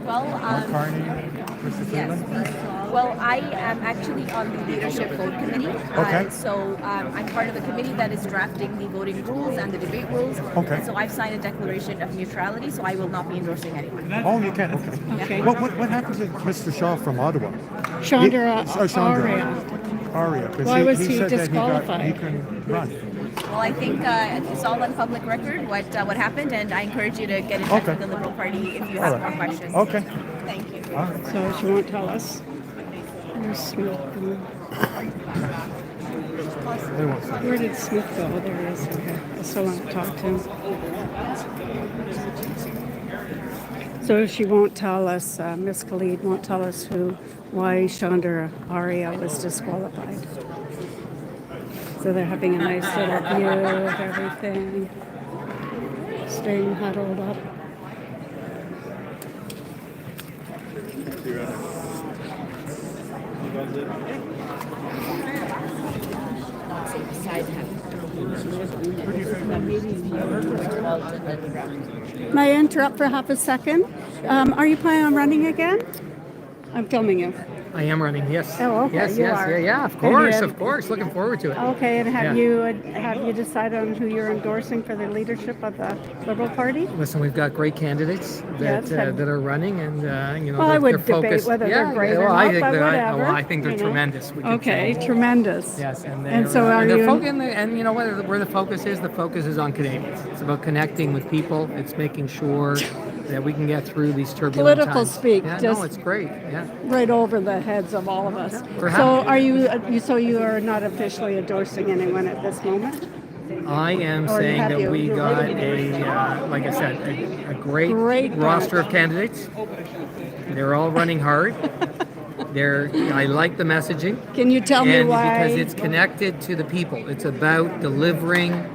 Well, Mark Carney, Mrs. yes. Leland? Well, I am actually on the leadership vote committee. Okay. So I'm part of the committee that is drafting the voting rules and the debate rules. Okay. And so I've signed a declaration of neutrality, so I will not be endorsing anyone. Oh, you can. Okay. Okay. What happened to Mr. Shaw from Ottawa? Chandra Chandra. Aria. 'Cause Why was he said that disqualified? he couldn't run. Well, I think it's all on public record what happened, and I encourage you to get in touch with the Liberal Party if you have more questions. Okay. Thank you. So she won't tell us. Where's Smith going? Where did Smith go? There he is. Okay. I still want to talk to him. So she won't tell us, Miss Khalid won't tell us why Chandra Aria was disqualified. So they're having a nice little view of everything, staying huddled up. May I interrupt for half a second? Are you planning on running again? I'm filming you. I am running, yes. Oh, okay. Yes, you yes, are. yeah, of And course, you- of course. Looking forward to it. Okay, and have Yeah. you decided on who you're endorsing for the leadership of the Liberal Party? Listen, we've got great candidates that Yes, have- that are running, and you know, Well, I they're would debate focused. whether yeah, they're great well, or I not, think but they're, whatever. I think they're you know. tremendous. We could Okay, say. tremendous. Yes, and so are they're you? and you know what? Where the focus is on Canadians. It's about connecting with people. It's making sure that we can get through these turbulent Political times. speak, Yeah, just- no, it's great. Yeah. Right over the heads of all of us. We're So happy. are you are not officially endorsing anyone at this moment? I am Or saying have that you? we You're got ready. like I said, a great, Great roster bunch. of candidates. They're all running hard. I like the messaging. Can you tell me and why? Because it's connected to the people. It's about delivering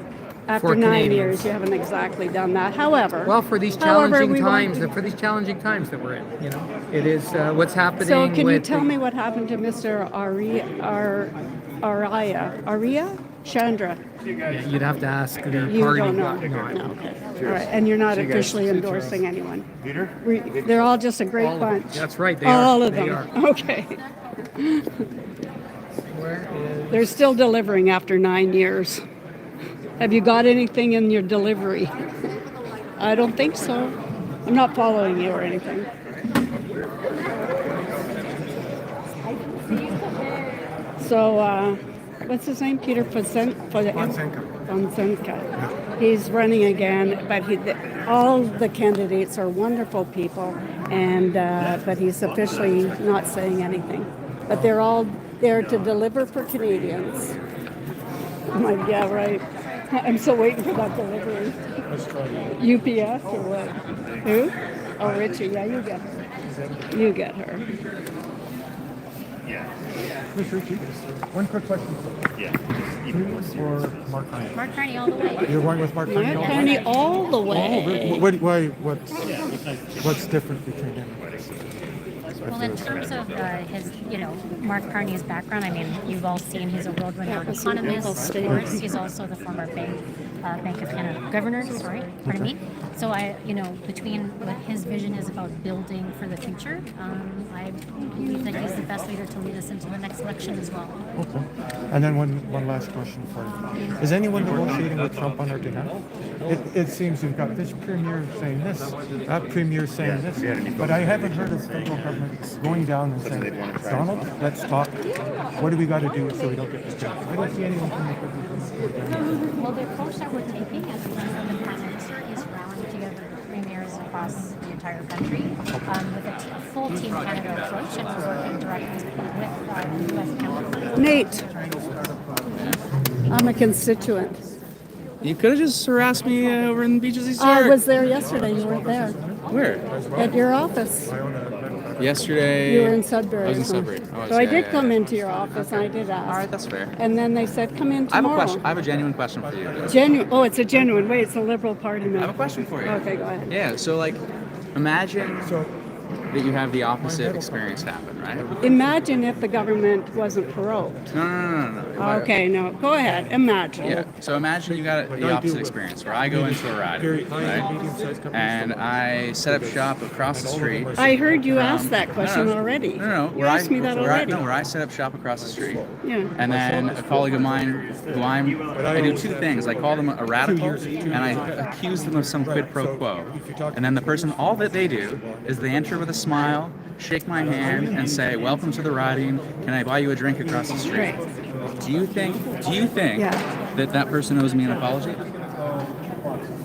After for 9 Canadians. years, you haven't exactly done that. However, Well, for these however, challenging we want times, to- for these challenging times that we're in, you know, it is what's happening. So can you with tell the- me what happened to Mr. Aria Chandra? Yeah, you'd have to ask the You party. don't know. No, I No, don't. okay. All right, and you're not See you guys. officially endorsing anyone. They're all just a great All of bunch. them. That's right, they all are. of They them. are. Okay. Where is? They're still delivering after 9 years. Have you got anything in your delivery? I don't think so. I'm not following you or anything. So, what's his name? Peter Fonsenka. He's running again, but all the candidates are wonderful people, and but he's officially not saying anything. But they're all there to deliver for Canadians. I'm like, yeah, right. I'm still waiting for that delivery. UPS or what? Who? Oh, Richie. Yeah, you get her. You get her. Ms. Ritchie, one quick question. Yeah. Or Mark Carney? Mark Carney all the way. You're going with Mark Carney? Mark Carney all the way. Oh, really? What's different between him? Well, in terms of his, Mark Carney's background, I mean, you've all seen he's a world-renowned economist. Of course, he's also the former Bank of Canada governor. Pardon me. So between what his vision is about building for the future, I believe that he's the best leader to lead us into the next election as well. Okay. And then one last question for you. Is anyone negotiating with Trump on our behalf? It seems we've got this premier saying this, that premier saying this, but I haven't heard of federal government going down and saying, Donald, let's talk. What do we got to do so we don't get this job? I don't see anyone from the federal government. Well, the approach that we're taking as the Prime Minister is rallying together the premiers across the entire country with a full Team Canada approach, and we're working directly with the U.S. counterparts. Nate. I'm a constituent. You could have just harassed me over in the Beaches East I Yard. was there yesterday. You weren't there. Where? At your office. Yesterday. You were in Sudbury. I was in so- Sudbury. I was, So I yeah, did yeah, come yeah. into your office and I did ask. All right, that's fair. And then they said, come in I have a tomorrow. question. I have a genuine question for you. Genuine. Oh, it's a genuine. Wait, it's a Liberal Party member. I have a question for you. Okay, go ahead. Yeah. So like, imagine that you have the opposite experience happen, right? Imagine if the government wasn't prorogued. No. Okay, no. Go ahead. Imagine. Yeah. So imagine you got the opposite experience where I go into a ride, right? And I set up shop across the street. I heard you from- ask that question already. No. You asked me that already. Where I set up shop across the street. Yeah. And then a colleague of mine who I do two things. I call them a radical and I accuse them of some quid pro quo. And then the person, all that they do is they enter with a smile, shake my hand and say, welcome to the riding. Can I buy you a drink across the street? Do you think that person owes me an apology?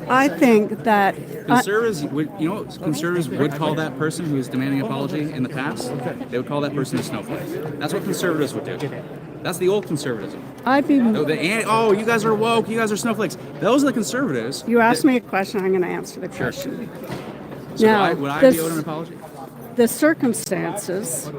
I think that Conservatives would, you know what conservatives would call that person who is demanding an apology in the past? They would call that person a snowflake. That's what conservatives would do. That's the old conservatism. I'd be. Oh, you guys are woke. You guys are snowflakes. Those are the conservatives. You asked me a question. I'm going to answer the question. So Now, would I this- be owed an apology? The circumstances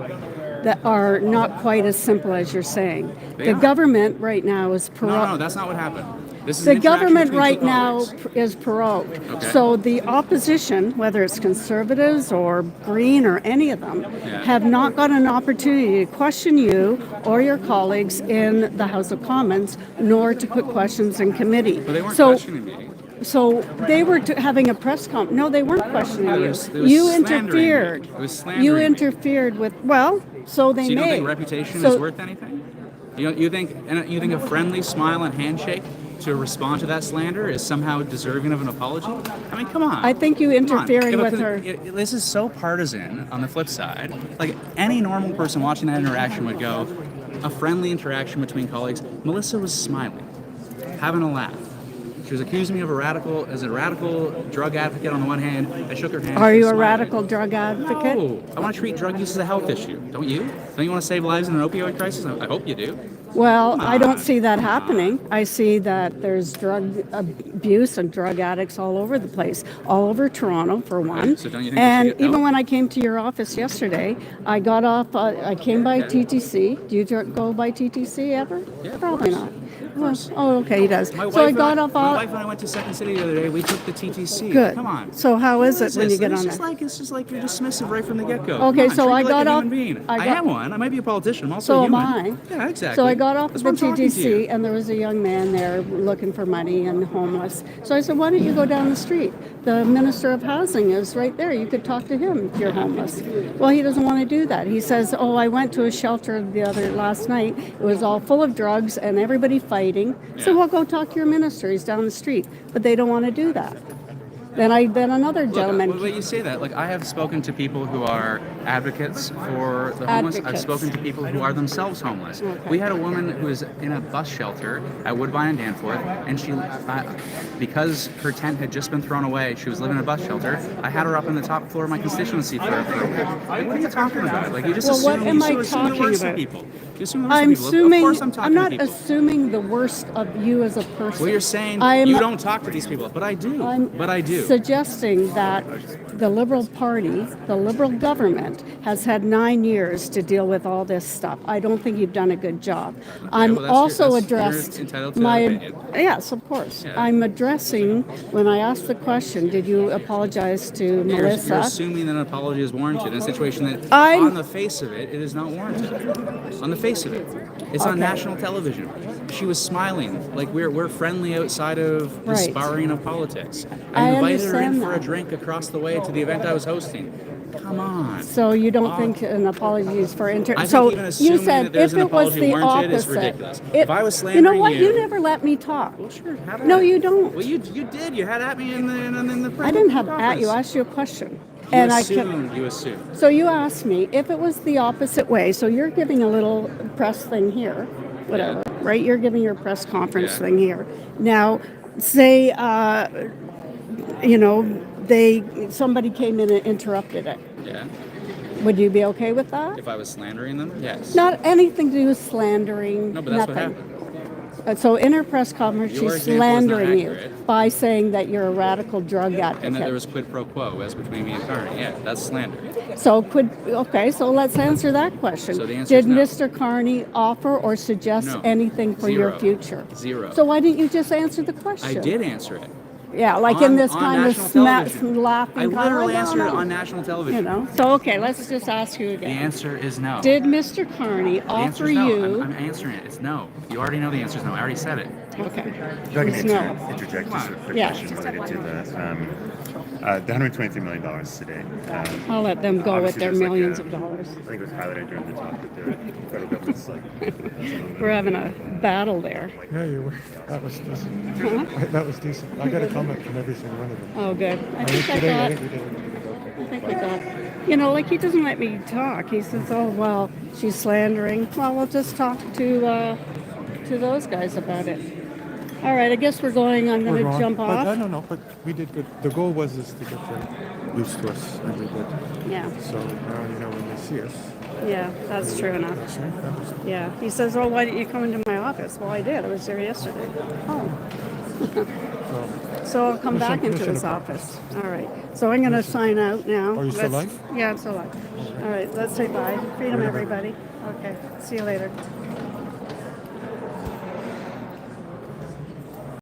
that are not quite as simple as you're saying. They The are. government right now is No, that's not what happened. This is The an interaction government between right two now colleagues. is prorogued. Okay. So the opposition, whether it's conservatives or green or any of them, Yeah. have not got an opportunity to question you or your colleagues in the House of Commons, nor to put questions in committee. But they weren't so, questioning me. So they were having a press conference. No, they weren't questioning It you. was You slandering me. interfered. It was slandering You me. interfered with. Well, so they So you may. don't think reputation So- is worth anything? You think a friendly smile and handshake to respond to that slander is somehow deserving of an apology? I mean, come on. I think you Come on. interfering If a with con- her. This is so partisan. On the flip side, like any normal person watching that interaction would go, a friendly interaction between colleagues. Melissa was smiling, having a laugh. She was accusing me of a radical drug advocate on the one hand. I shook her hand. Are she you was a smiling. radical drug advocate? No, I want to treat drug use as a health issue. Don't you? Don't you want to save lives in an opioid crisis? I hope you do. Well, I don't see that happening. I see that there's drug abuse and drug addicts all over the place, all over Toronto, for one. So don't you think we And should get even help? when I came to your office yesterday, I got off. I came by TTC. Do you go by TTC ever? Yeah, of Probably course. not. Well, oh, okay, he does. My So I wife got and off. My wife and I went to Second City the other day. We took the TTC. Good. Come on. So how is it when you get it's on just there? it's just like you're dismissive right from the get-go. Okay, Come on, so treat I me like got a off- human being. I I got- am one. I might be a politician. I'm also So am human. I. Yeah, exactly. So I got off That's the why I'm talking to you. TTC, and there was a young man there looking for money and homeless. So I said, "Why don't you go down the street? The Minister of Housing is right there. You could talk to him if you're homeless." Well, he doesn't want to do that. He says, "Oh, I went to a shelter last night. It was all full of drugs and everybody fighting." So, "Well, go talk to your minister. He's down the street." But they don't want to do that. Then another gentleman. Look, when you say that, like I have spoken to people who are advocates for the homeless. I've Advocates. spoken to people who are themselves homeless. Okay. We had a woman who was in a bus shelter at Woodbine and Danforth, and she, because her tent had just been thrown away, she was living in a bus shelter. I had her up on the top floor of my constituency for a bit. Like, what are you talking about? Like you just Well, what assume, am you I assume the talking worst about? of people. You assume the worst I'm of people. assuming. Of course, I'm talking I'm not to people. assuming the worst of you as a person. Well, you're saying I'm- you don't talk to these people, but I do. But I do. Suggesting that the Liberal Party, the Liberal government, has had 9 years to deal with all this stuff. I don't think you've done a good job. I'm well, that's also you're addressed entitled to my that opinion. yes, of course. Yeah. I'm addressing when I asked the question. Did you apologize to Melissa? You're assuming that an apology is warranted in a situation that, I'm- on the face of it, it is not warranted. On the face of it, it's on Okay. national television. She was smiling, like we're friendly outside of the Right. sparring of politics. I I invited her in understand for a that. drink across the way to the event I was hosting. Come on. So you don't think an apology is for inter? I think so even you assuming said that there's if an it was apology the warranted is opposite. ridiculous. If I was You know slandering what? you- You never let me talk. Well, sure. How did No, I? you don't. Well, you did. You had at me in the. I didn't have at conference. you. I asked you a question. You And assumed. You assumed. So you asked me if it was the opposite way. So you're giving a little press thing here, whatever, right? You're giving your press conference Yeah. thing here. Now, say, somebody came in and interrupted it. Yeah. Would you be okay with that? If I was slandering them, yes. Not anything to do with slandering. No, but that's what nothing. happened. So in her press conference, Your she's example is not slandering you accurate. by saying that you're a radical drug advocate. And that there was quid pro quo as between me and Carney. Yeah, that's slander. So so let's answer that question. So the answer Did is no. Mr. Carney offer or suggest No. anything for your Zero. future? Zero. So why didn't you just answer the question? I did answer it. Yeah, like On- in this on kind of national television. laughing I kind of, literally "Oh, answered it no." on national television. You know. So okay, let's just ask you The again. answer is no. Did Mr. Carney The answer offer is no. you? I'm answering it. It's no. You already know the answer is no. I already said it. Okay. If I can It's no. interject just a quick Yeah. question related to the $123 million today. I'll let them go with obviously their there's like millions a- of dollars. I think it was highlighted during the talk that the federal government's like. We're having a battle there. Yeah, you were. That was decent. Huh? That was decent. I got a comment from every single one of them. Oh, good. I think I today, got. I think we did okay. I think we got. You know, like he doesn't let me talk. He says, "Oh well, she's slandering." Well, we'll just talk to those guys about it. All right. I guess we're going. I'm We're going wrong, to jump but off. no, but we did good. The goal was is to get them used to us, and we did. Yeah. So now you know when they see us. Yeah, that's true enough. That's right. That was- Yeah. He says, "Oh, why didn't you come into my office?" Well, I did. I was there yesterday. Oh. So I'll come back into his office. All right. So I'm going to sign out now. Are you still Let's- live? Yeah, I'm still live. All right. Let's say bye. Freedom, everybody. Okay. See you later.